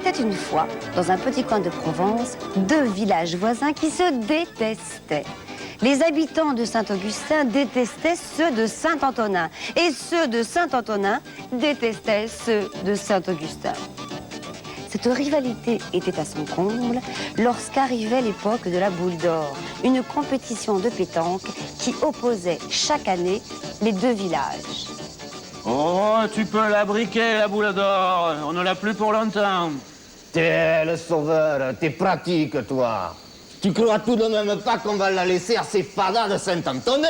était une fois, dans un petit coin de Provence, deux villages voisins qui se détestaient. Les habitants de Saint-Augustin détestaient ceux de Saint-Antonin. Et ceux de Saint-Antonin détestaient ceux de Saint-Augustin. Cette rivalité était à son comble lorsqu'arrivait l'époque de la boule d'or, une compétition de pétanque qui opposait chaque année les deux villages. Oh, tu peux la briquer, la boule d'or. On ne l'a plus pour longtemps. T'es le sauveur, t'es pratique, toi. Tu crois tout de même pas qu'on va la laisser à ces fadas de Saint-Antonin?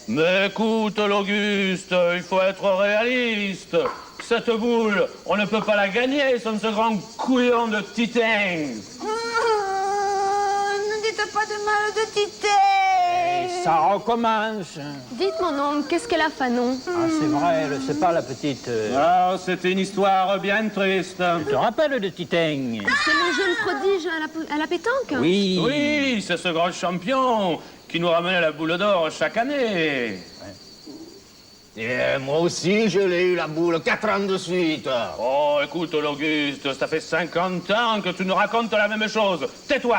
Mais écoute, l'Auguste, il faut être réaliste. Cette boule, on ne peut pas la gagner sans ce grand couillon de Titin. Ne dites pas de mal de Titin. Ça recommence. Dites, mon oncle, qu'est-ce qu'elle a, Fanon? Ah, c'est vrai, elle ne sait pas, la petite. Ah, c'était une histoire bien triste. Tu te rappelles de Titing? C'est le jeune prodige à la pétanque? Oui. Oui, c'est ce grand champion qui nous ramène la boule d'or chaque année. Et moi aussi, je l'ai eu, la boule, 4 ans de suite. Oh, écoute, l'Auguste, ça fait 50 ans que tu nous racontes la même chose. Tais-toi.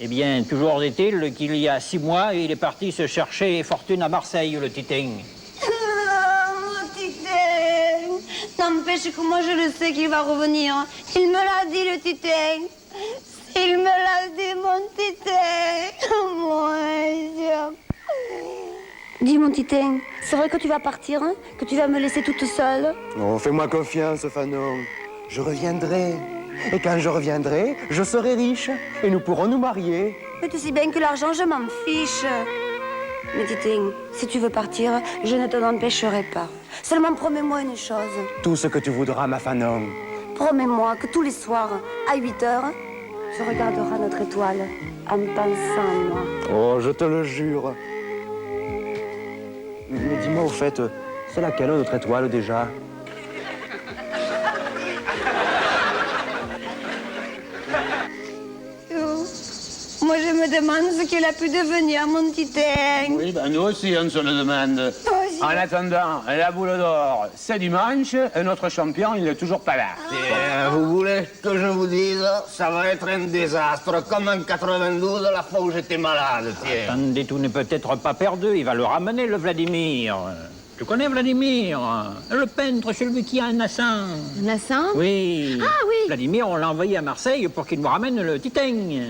Eh bien, toujours est-il qu'il y a 6 mois, il est parti se chercher fortune à Marseille, le Titing. Mon Titin. N'empêche que moi je le sais qu'il va revenir. Il me l'a dit, le Titin. Il me l'a dit, mon Titin. Mon Dieu. Dis, mon Titin, c'est vrai que tu vas partir, hein? Que tu vas me laisser toute seule? Oh, fais-moi confiance, Fanon. Je reviendrai. Et quand je reviendrai, je serai riche. Et nous pourrons nous marier. Mais tu sais bien que l'argent, je m'en fiche. Mais Titin, si tu veux partir, je ne t'en empêcherai pas. Seulement promets-moi une chose. Tout ce que tu voudras, ma Fanon. Promets-moi que tous les soirs, à 8 heures, tu regarderas notre étoile en pensant à moi. Oh, je te le jure. Mais dis-moi, au fait, c'est laquelle notre étoile déjà? Moi, je me demande ce qu'elle a pu devenir, mon Titin. Oui, ben nous aussi, on se le demande. aussi. En attendant, la boule d'or, c'est dimanche, et notre champion, il n'est toujours pas là. Et vous voulez que je vous dise, ça va être un désastre, comme en 92, la fois où j'étais malade, tiens. Attendez, tout n'est peut-être pas perdu, il va le ramener, le Vladimir. Tu connais Vladimir? Le peintre, celui qui a un nassin. Nassin? Oui. Ah oui. Vladimir, on l'a envoyé à Marseille pour qu'il nous ramène le Titing.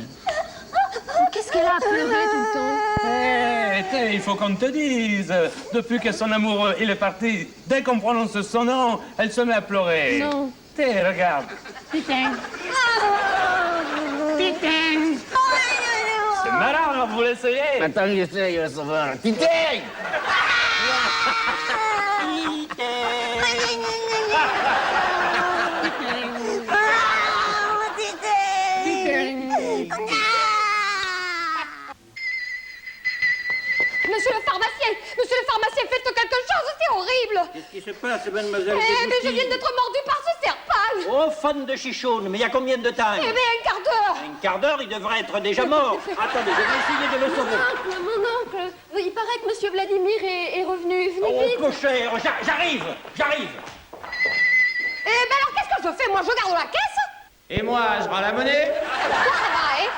Qu'est-ce qu'elle a à pleurer tout le temps? Il faut qu'on te dise. Depuis que son amoureux, il est parti, dès qu'on prononce son nom, elle se met à pleurer. Non. Regarde. Titin. Titin. C'est marrant, vous l'essayez. Attends, j'essaye, le sauveur. Titin! Monsieur le pharmacien, faites quelque chose, c'est horrible! Qu'est-ce qui se passe, mademoiselle? Mais je viens d'être mordue par ce serpal! Oh, fan de chichoune, mais il y a combien de temps? Eh bien, un quart d'heure! Un quart d'heure, il devrait être déjà mort. Attendez, je vais essayer de le sauver. Mon oncle, il paraît que monsieur Vladimir est revenu. Venez vite! Oh, peu cher, j'arrive. Eh ben alors, qu'est-ce que je fais? Moi, je garde la caisse? Et moi, je rends la monnaie. Ça va, hein?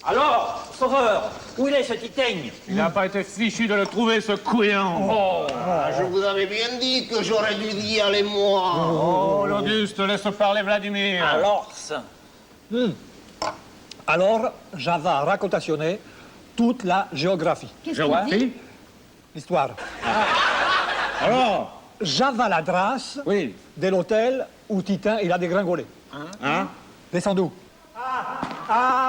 Alors, sauveur, où il est ce Titing? Il n'a pas été fichu de le trouver, ce couillon. Oh, Je vous avais bien dit que j'aurais dû y aller, moi. oh l'Auguste, laisse parler Vladimir. Alors, ça. Alors, j'avais racontationné toute la géographie, Qu'est-ce qu'il dit? l'histoire. Alors? J'avais l'adresse Oui. de l'hôtel où Titin il a dégringolé. Hein? Descendez où?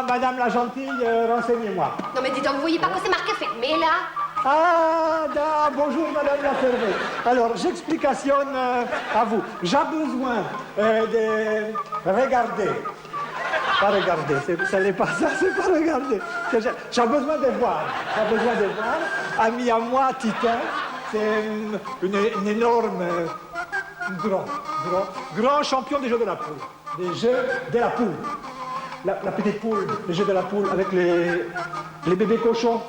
Madame la gentille, renseignez-moi. Non, mais dis donc, vous voyez pas que c'est marqué fermé, là? Bonjour Madame la fermée. Alors, j'explication à vous. J'ai besoin de regarder. Pas regarder, ce n'est pas ça, c'est pas regarder. J'ai besoin de voir. Ami à moi, Titin, c'est une énorme, grand champion des Jeux de la poule. Des Jeux de la poule. La petite poule, les Jeux de la poule avec les bébés cochons.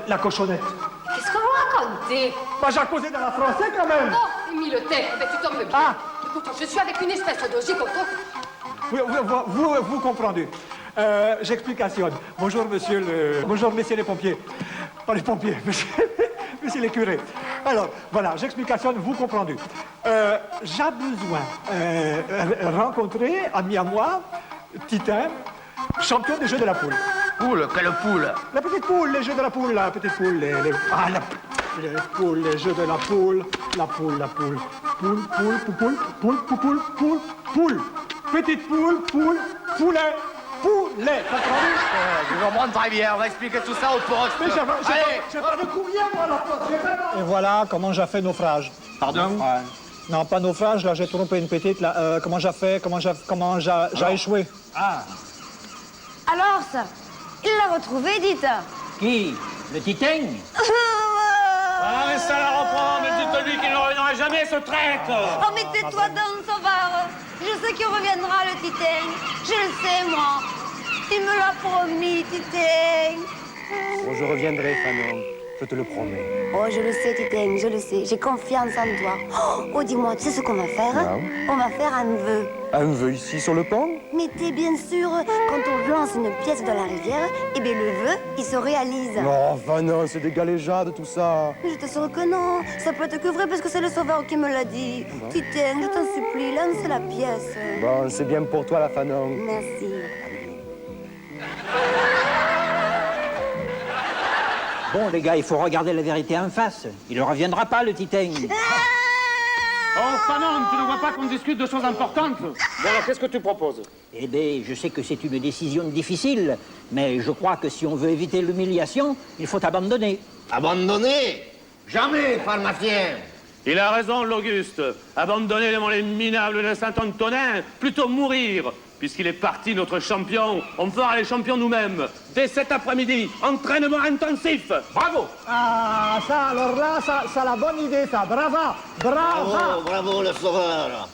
La cochonnette. Qu'est-ce que vous racontez? J'ai causé dans la français quand même. Oh, Émile, le thé, ben tu tombes bien. Pourtant, je suis avec une espèce de j'y comprends. Vous comprenez. J'explicationne. Bonjour, monsieur le... Bonjour, messieurs les pompiers. Pas les pompiers, monsieur les curés. Alors, voilà, j'explicationne, vous comprenez. J'ai besoin rencontrer, ami à moi, Titin, champion des Jeux de la poule. Poule, quelle poule? La petite poule, les Jeux de la poule, la petite poule, les poules, les Jeux de la poule, la poule. Poule. Petite poule, poulet. Comprenez? Je comprends très bien, on va expliquer tout ça au poste. Mais j'ai pas de courrier, moi, la poste. Et voilà comment j'ai fait naufrage. Pardon? Non, pas naufrage, là, j'ai trompé une petite, là. Comment j'ai fait, comment j'ai échoué. Ah, Alors ça, il l'a retrouvé, dites. qui? Le Titan? Ah, mais ça la reprend, mais dites-lui qu'il ne reviendra jamais, ce traître. Oh, mais tais-toi donc, sauveur. Je sais qu'il reviendra, le Titan. Je le sais, moi. Il me l'a promis, Titan. Oh, je reviendrai, Fanon. Je te le promets. Oh, je le sais, Titan, je le sais. J'ai confiance en toi. Oh, dis-moi, tu sais ce qu'on va faire? Non. On va faire un vœu. Un vœu ici sur le pont? Mais t'es bien sûr, quand on lance une pièce dans la rivière, eh bien le vœu, il se réalise. Non, Fanon, c'est des galéjades, tout ça. Mais je t'assure que non. Ça peut être que vrai parce que c'est le sauveur qui me l'a dit. Titan, je t'en supplie, lance la pièce. Bon, c'est bien pour toi, la Fanon. Merci. Bon, les gars, il faut regarder la vérité en face. Il ne reviendra pas, le Titan. Oh, Fanon, tu ne vois pas qu'on discute de choses importantes? Bon, alors, qu'est-ce que tu proposes? Eh bien, je sais que c'est une décision difficile, mais je crois que si on veut éviter l'humiliation, il faut abandonner. Abandonner? Jamais, pharmacien. Il a raison, l'Auguste. Abandonner les mollets minables de Saint-Antonin, plutôt mourir. Puisqu'il est parti, notre champion, on fera les champions nous-mêmes. Dès cet après-midi, entraînement intensif. Bravo! Ah, ça, alors là, ça, la bonne idée, ça. Brava. Bravo, le sauveur.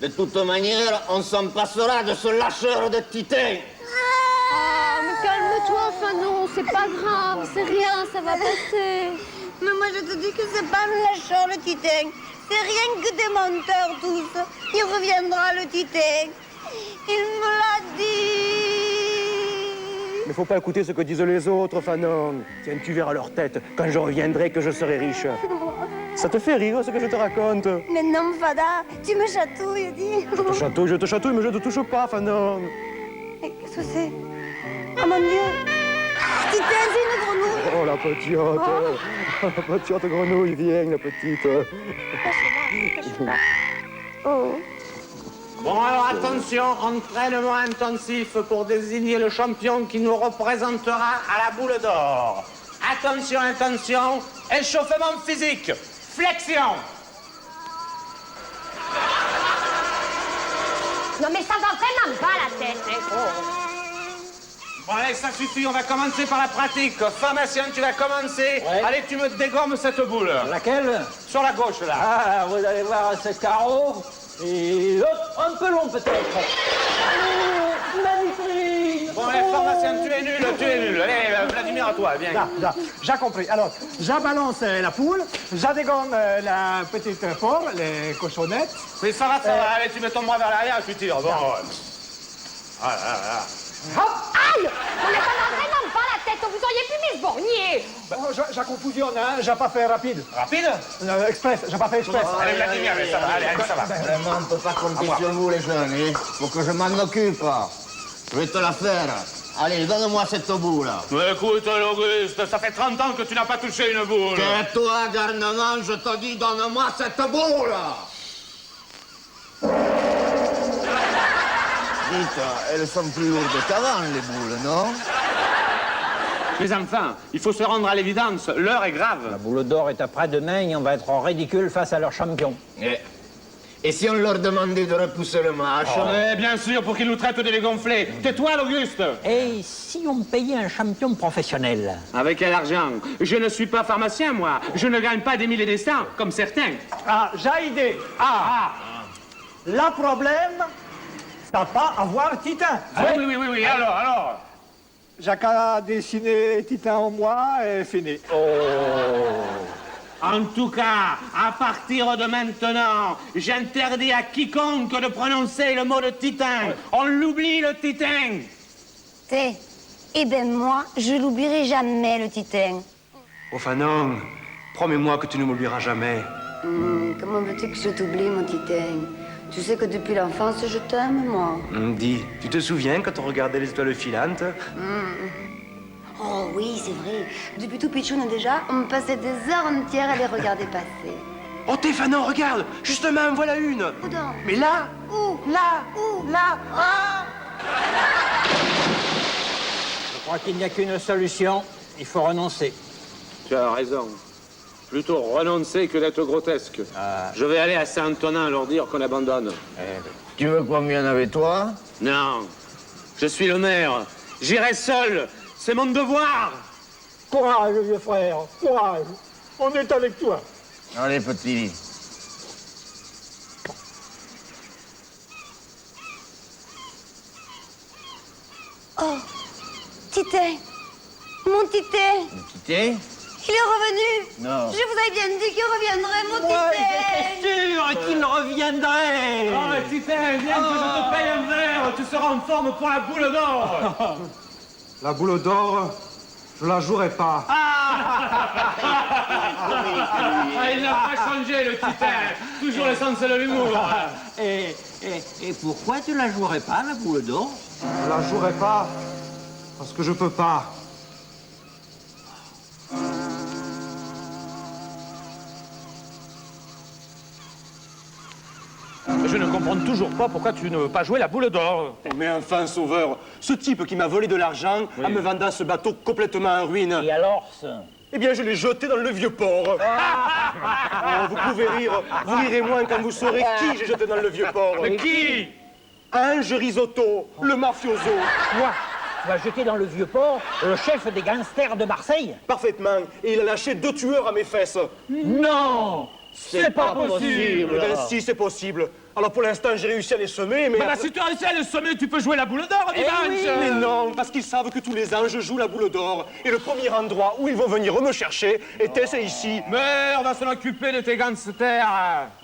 De toute manière, on s'en passera de ce lâcheur de Titan. Ah, mais calme-toi, Fanon, c'est pas grave, c'est rien, ça va passer. Mais moi, je te dis que c'est pas un lâcheur, le Titan. C'est rien que des menteurs, tous. Il reviendra, le Titan. Il me l'a dit. Mais faut pas écouter ce que disent les autres, Fanon. Tiens, tu verras leur tête quand je reviendrai que je serai riche. Ça te fait rire, ce que je te raconte? Mais non, Fada, tu me chatouilles, dis. Je te chatouille, mais je te touche pas, Fanon. Mais qu'est-ce que c'est? Oh mon Dieu! Titan, c'est une grenouille! Oh, la petite. La petite grenouille, viens, la petite. Oh. Bon, alors attention, entraînement intensif pour désigner le champion qui nous représentera à la boule d'or. Attention, attention, échauffement physique, flexion. Non, mais ça va vraiment pas la tête, hein. Bon, allez, ça suffit, on va commencer par la pratique. Pharmacien, tu vas commencer. Ouais. Allez, tu me dégommes cette boule. Laquelle? Sur la gauche, là. Ah, vous allez voir ce carreau. Et hop, un peu long peut-être. Oh, magnifique. Bon, allez, pharmacien, tu es nul. Allez, Vladimir, à toi, viens. Là, j'ai compris. Alors, j'abalance la poule, j'adégonne la petite porc, les cochonnettes. Mais ça va, allez, tu mets ton bras vers l'arrière et tu tires. Bon, ouais. Ah là là. Aïe! On n'est pas vraiment pas la tête, vous auriez pu m'esborgner. Bon, j'ai confusionne, hein, j'ai pas fait rapide. Rapide? Express, j'ai pas fait express. Allez, Vladimir, allez, ça va, allez, ça va. Vraiment, on ne peut pas compter sur vous, les jeunes. Hein. Faut que je m'en occupe. Je vais te la faire. Allez, donne-moi cette boule. Mais écoute, l'Auguste, ça fait 30 ans que tu n'as pas touché une boule. Tais-toi, garnement, je te dis, donne-moi cette boule. Dites, elles sont plus lourdes qu'avant, les boules, non? Mais enfin, il faut se rendre à l'évidence, l'heure est grave. La boule d'or est après-demain et on va être en ridicule face à leur champion. Et si on leur demandait de repousser le match? Mais bien sûr, pour qu'ils nous traitent de dégonflés. Tais-toi, l'Auguste. Et si on payait un champion professionnel? Avec quel argent? Je ne suis pas pharmacien, moi. Je ne gagne pas des mille et des cents, comme certains. Ah, j'ai idée. La problème, c'est pas avoir Titan. Oui, alors. J'ai qu'à dessiner Titan en moi et fini. En tout cas, à partir de maintenant, j'interdis à quiconque de prononcer le mot de titin. On l'oublie, le titin. Eh ben moi, je l'oublierai jamais, le titin. Oh, Fanon, promets-moi que tu ne m'oublieras jamais. Comment veux-tu que je t'oublie, mon titin? Tu sais que depuis l'enfance, je t'aime, moi. Dis, tu te souviens quand on regardait les étoiles filantes? Oh oui, c'est vrai. Depuis tout pitchoun déjà, on passait des heures entières à les regarder passer. Oh, t'es Fanon, regarde! Justement, voilà une! Où donc? Mais là! Où? Là! Où? Là! Ah! Je crois qu'il n'y a qu'une solution. Il faut renoncer. Tu as raison. Plutôt renoncer que d'être grotesque. Je vais aller à Saint-Antonin leur dire qu'on abandonne. Tu veux qu'on vienne avec toi? Non, je suis le maire. J'irai seul. C'est mon devoir. Courage, vieux frère, courage. On est avec toi. Allez, petit. Oh, titin. Mon titin. Quitter? Il est revenu. Non. Je vous avais bien dit qu'il reviendrait, mon titin. Sûr qu'il reviendrait. Oh, titin, viens que je te paye un verre. Tu seras en forme pour la boule d'or. La boule d'or, je la jouerai pas. Il n'a pas changé, le titin. Toujours le sens de l'humour. Et pourquoi tu la jouerais pas, la boule d'or? Je la jouerai pas parce que je peux pas. Je ne comprends toujours pas pourquoi tu ne veux pas jouer la boule d'or. Mais enfin, Sauveur, ce type qui m'a volé de l'argent en me vendant ce bateau complètement en ruine, Et alors, ça? eh bien, je l'ai jeté dans le vieux port. Oh, vous pouvez rire, vous rirez moins quand vous saurez qui j'ai jeté dans le vieux port. Mais qui? Ange Risotto, le mafioso. Quoi? Tu vas jeter dans le vieux port le chef des gangsters de Marseille? Parfaitement. Et il a lâché 2 tueurs à mes fesses. Non! C'est pas possible! Eh bien, si, c'est possible. Alors, pour l'instant, j'ai réussi à les semer, mais... Bah, si tu as réussi à le sommet, tu peux jouer la boule d'or, dimanche. Mais non, parce qu'ils savent que tous les ans, je joue la boule d'or. Et le premier endroit où ils vont venir me chercher, c'est ici. Mais on va s'en occuper de tes gangsters.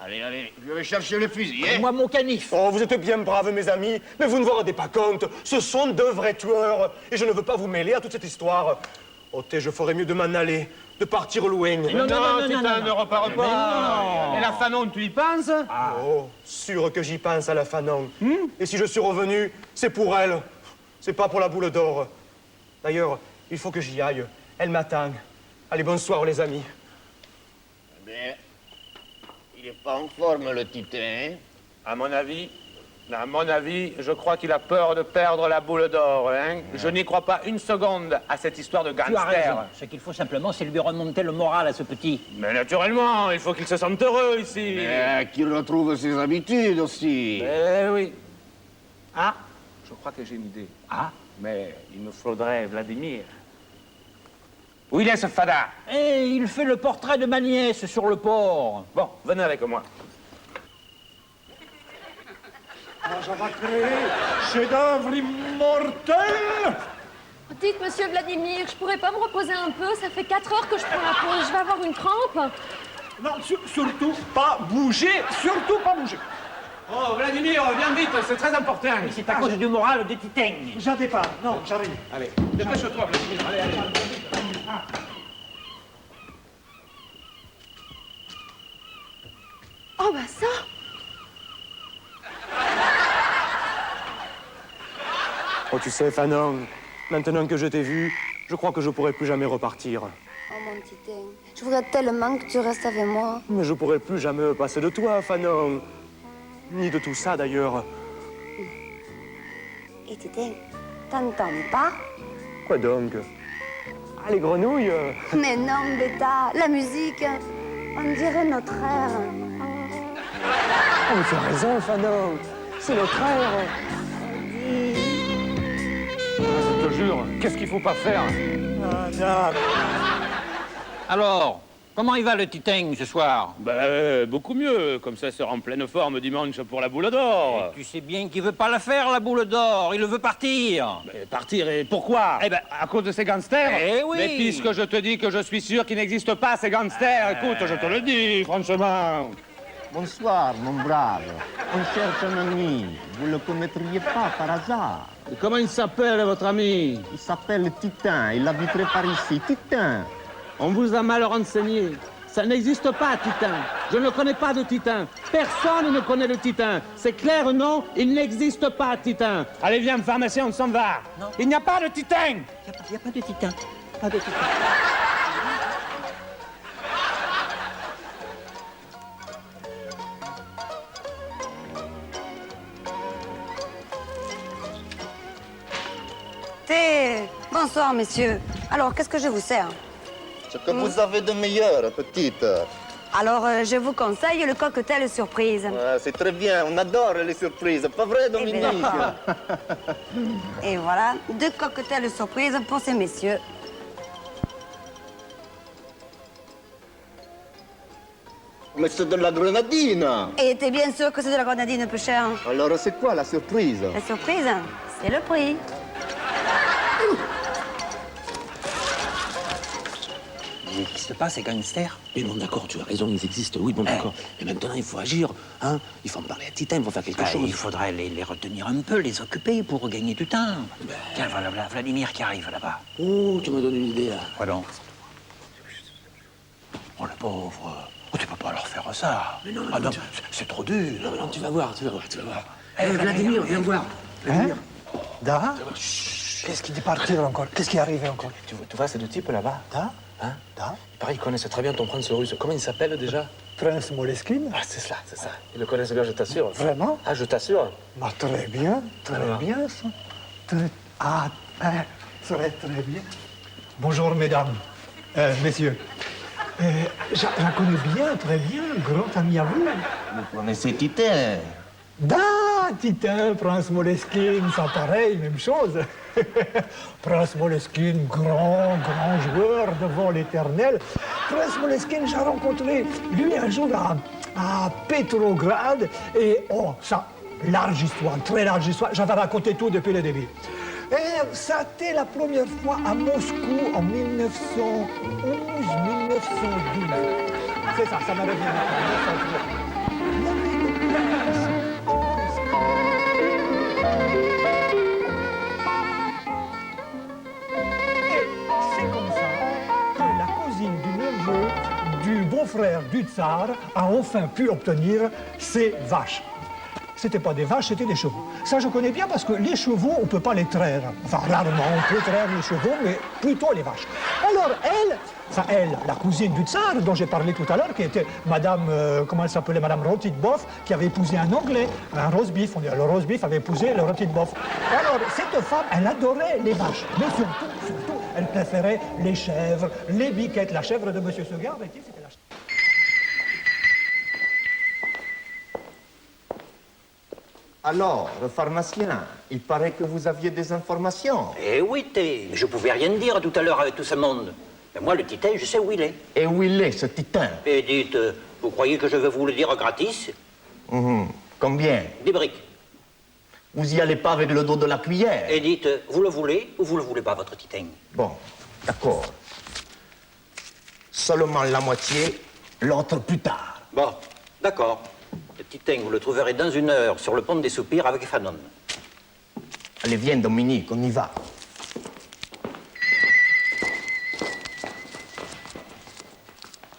Allez, je vais chercher le fusil, Et moi, mon canif. Oh, vous êtes bien braves, mes amis, mais vous ne vous rendez pas compte. Ce sont de vrais tueurs. Et je ne veux pas vous mêler à toute cette histoire. Oh, je ferais mieux de m'en aller, de partir loin. Non, Titan, ne repars pas. Et la Fanon, tu y penses? Oh, sûr que j'y pense à la Fanon. Et si je suis revenu, c'est pour elle. C'est pas pour la boule d'or. D'ailleurs, il faut que j'y aille. Elle m'attend. Allez, bonsoir, les amis. Mais il est pas en forme, le titin, hein? À mon avis, je crois qu'il a peur de perdre la boule d'or. Hein? Je n'y crois pas une seconde à cette histoire de Tu as raison. gangster. Ce qu'il faut simplement, c'est lui remonter le moral à ce petit. Mais naturellement, il faut qu'il se sente heureux ici. Qu'il retrouve ses habitudes aussi. Eh oui. Ah, je crois que j'ai une idée. Ah? Mais il me faudrait Vladimir. Où il est, ce fada? Et il fait le portrait de ma nièce sur le port. Bon, venez avec moi. Ça va créer chef-d'œuvre immortel. Dites, monsieur Vladimir, je pourrais pas me reposer un peu? Ça fait 4 heures que je prends la pause. Je vais avoir une crampe. Non, surtout pas bouger, surtout pas bouger. Oh, Vladimir, viens vite, c'est très important. C'est à cause du moral de Titan. J'en ai pas, non, j'arrive. Allez, dépêche-toi, Vladimir. Allez, allez. Oh, bah ça! Oh, tu sais, Fanon, maintenant que je t'ai vu, je crois que je pourrai plus jamais repartir. Oh, mon titin. Je voudrais tellement que tu restes avec moi. Mais je pourrai plus jamais me passer de toi, Fanon. Ni de tout ça, d'ailleurs. Et titin, t'entends pas? Quoi donc? Ah, les grenouilles Mais non, bêta, la musique, on dirait notre air. Oh, mais tu as raison, Fanon. C'est notre air. Je te jure, qu'est-ce qu'il faut pas faire? Ah, Alors, Comment il va le Titan ce soir? Beaucoup mieux. Comme ça sera en pleine forme dimanche pour la boule d'or. Tu sais bien qu'il veut pas la faire, la boule d'or. Il veut partir. Mais partir et pourquoi? Eh ben, à cause de ces gangsters. Eh oui. Mais puisque je te dis que je suis sûr qu'il n'existe pas ces gangsters, écoute, je te le dis, franchement. Bonsoir, mon brave. On cherche un ami. Vous le connaîtriez pas par hasard. Et comment il s'appelle, votre ami? Il s'appelle Titan. Il habiterait par ici. Titan. On vous a mal renseigné. Ça n'existe pas, Titan. Je ne connais pas de Titan. Personne ne connaît le Titan. C'est clair, non? Il n'existe pas, Titan. Allez, viens, pharmacien, on s'en va. Non. Il n'y a pas de Titan. Il n'y a pas de Titan. Pas de Titan. Bonsoir, messieurs. Alors, qu'est-ce que je vous sers? Ce que vous avez de meilleur, petite. Alors, je vous conseille le cocktail surprise. C'est très bien, on adore les surprises. Pas vrai, Dominique? Et voilà, 2 cocktails surprises pour ces messieurs. Mais c'est de la grenadine. Et t'es bien sûr que c'est de la grenadine peu chère. Alors, c'est quoi la surprise? La surprise, c'est le prix. Il n'existe pas, ces gangsters. Mais bon, d'accord, tu as raison, ils existent, oui, bon, d'accord. Mais maintenant, il faut agir, hein. Il faut en parler à Titan, il faut faire quelque chose. Il faudrait les retenir un peu, les occuper pour gagner du temps. Tiens, voilà Vladimir qui arrive là-bas. Oh, tu me donnes une idée, là. Quoi donc? Oh, le pauvre. Oh, tu peux pas leur faire ça. Mais non, ah non, c'est trop dur. Non, non, tu vas voir, tu vas voir, tu vas voir. Vladimir, viens voir. Vladimir. Da? Qu'est-ce qui est parti encore? Qu'est-ce qui est arrivé encore? Tu vois ces 2 types là-bas? Da? Hein? Da? Il paraît qu'ils connaissent très bien ton prince russe. Comment il s'appelle déjà? Prince Moleskine? Ah, c'est ça, c'est ça. Ils le connaissent bien, je t'assure. Vraiment? Ah, je t'assure. Bah, très bien ça. Très bien. Bonjour, mesdames, messieurs. Je la connais bien, très bien, grand ami à vous. Vous connaissez Titan? Da, Titan, Prince Moleskine, ça pareil, même chose. Prince Moleskine, grand joueur devant l'éternel. Prince Moleskine, j'ai rencontré lui un jour à Petrograd. Et oh, ça, large histoire, très large histoire. J'avais raconté tout depuis le début. Et ça a été la première fois à Moscou en 1911-1912. C'est ça, ça m'a revenu. C'est comme ça que la cousine du neveu du beau-frère du tsar a enfin pu obtenir ses vaches. C'était pas des vaches, c'était des chevaux. Ça, je connais bien parce que les chevaux, on peut pas les traire. Enfin, rarement, on peut traire les chevaux, mais plutôt les vaches. Alors, elle, la cousine du tsar, dont j'ai parlé tout à l'heure, qui était madame, comment elle s'appelait, madame Rotitbov, qui avait épousé un Anglais, un Rosbif. Le Rosbif avait épousé le Rotitbov. Alors, cette femme, elle adorait les vaches. Mais surtout, elle préférait les chèvres, les biquettes. La chèvre de Monsieur Seguin, c'était la chèvre. Alors, le pharmacien, il paraît que vous aviez des informations. Eh oui, je pouvais rien dire tout à l'heure avec tout ce monde. Mais moi, le Titan, je sais où il est. Et où il est, ce Titan? Et dites, vous croyez que je vais vous le dire gratis? Combien? Des briques. Vous y allez pas avec le dos de la cuillère? Et dites, vous le voulez ou vous le voulez pas, votre Titan? Bon, d'accord. Seulement la moitié, l'autre plus tard. Bon, d'accord. Le Titan, vous le trouverez dans 1 heure sur le pont des Soupirs avec Fanon. Allez, viens, Dominique, on y va.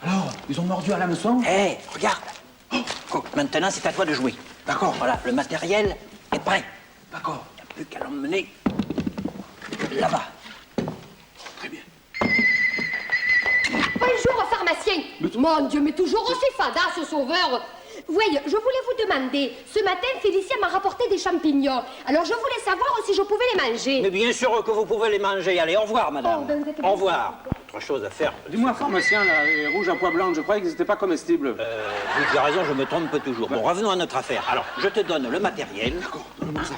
Alors, ils ont mordu à l'hameçon? Hé, regarde. Maintenant, c'est à toi de jouer. D'accord. Voilà, le matériel est prêt. D'accord. Il n'y a plus qu'à l'emmener là-bas. Très bien. Bonjour, pharmacien. Mon Dieu, mais toujours aussi fada, ce sauveur. Oui, je voulais vous demander, ce matin, Félicia m'a rapporté des champignons. Alors, je voulais savoir si je pouvais les manger. Mais bien sûr que vous pouvez les manger. Allez, au revoir, madame. Oh, ben, vous êtes Au revoir. Autre chose à faire. Dis-moi, pharmacien, là, les rouges à pois blancs, je croyais qu'ils n'étaient pas comestibles. Oui, tu as raison, je me trompe toujours. Bon, revenons à notre affaire. Alors, je te donne le matériel. D'accord, donne-moi ça.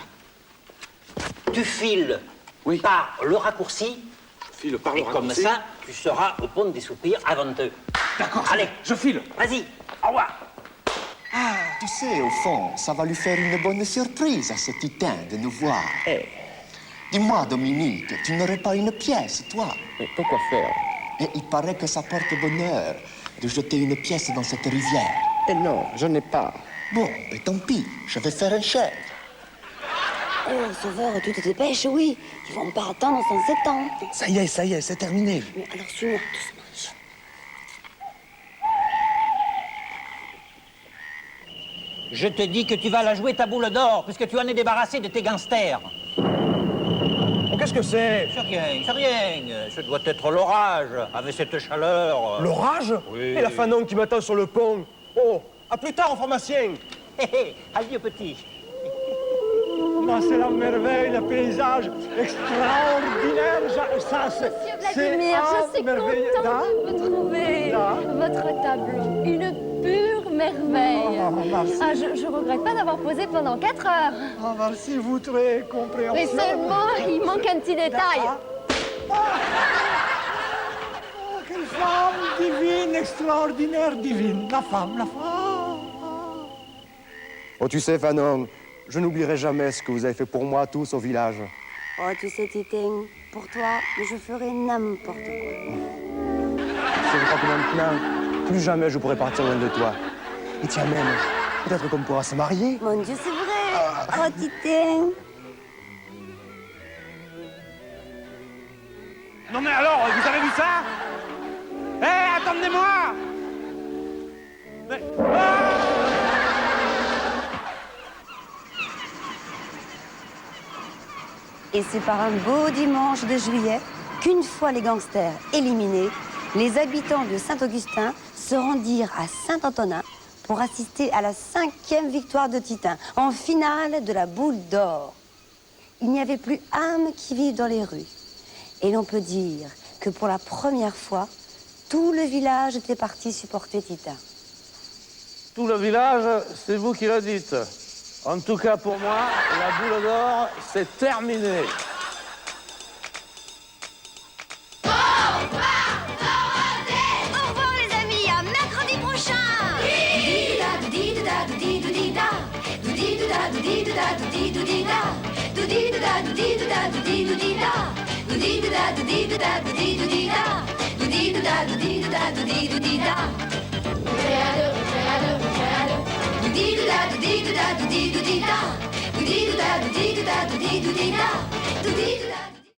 Tu files Oui. par le raccourci. Je file par le Et comme raccourci. ça, tu seras au pont des Soupirs avant eux. D'accord, Allez, je file. vas-y, au revoir. Tu sais, au fond, ça va lui faire une bonne surprise à ce titan de nous voir. Dis-moi, Dominique, tu n'aurais pas une pièce, toi? Mais pourquoi faire? Et il paraît que ça porte bonheur de jeter une pièce dans cette rivière. Eh non, je n'ai pas. Bon, mais tant pis, je vais faire un chèque. Oh, Sauveur, tu te dépêches, oui. Ils vont pas attendre 107 ans. Ça y est, c'est terminé. Mais alors, suis-moi doucement. Je te dis que tu vas la jouer ta boule d'or, puisque tu en es débarrassé de tes gangsters. Oh, qu'est-ce que c'est? C'est rien. Ce doit être l'orage, avec cette chaleur. L'orage? Oui. Et la Fanon qui m'attend sur le pont. Oh, à plus tard, pharmacien. Hé, hé, adieu petit. Non, c'est la merveille, le paysage extraordinaire. Ça, Monsieur Vladimir, je suis merveilleux. contente de vous trouver. Votre tableau, une pure merveille. Oh, merci. Ah, je regrette pas d'avoir posé pendant 4 heures. Oh, merci, vous très compréhensible. Mais seulement, il manque un petit détail. Oh, quelle femme divine, extraordinaire, divine. La femme. Oh, tu sais, Fanon, je n'oublierai jamais ce que vous avez fait pour moi tous au village. Oh, tu sais, Titin, pour toi, je ferai n'importe quoi. Je crois que maintenant, plus jamais je pourrai partir loin de toi. Et tiens même, peut-être qu'on pourra se marier. Mon Dieu, c'est vrai. Oh, Titin. Non mais alors, vous avez vu ça? Hé, attendez-moi! Mais... Et c'est par un beau dimanche de juillet qu'une fois les gangsters éliminés, les habitants de Saint-Augustin se rendirent à Saint-Antonin pour assister à la 5e victoire de Titin, en finale de la boule d'or. Il n'y avait plus âme qui vive dans les rues. Et l'on peut dire que pour la première fois, tout le village était parti supporter Titin. Tout le village, c'est vous qui le dites. En tout cas, pour moi, la boule d'or, c'est terminé. Au revoir les amis, à mercredi prochain. Do-dee-da, do-dee-da, do-dee-do-dee-da. Do-dee-da, do-dee-da, do-dee-do-dee-da. Do-dee-da.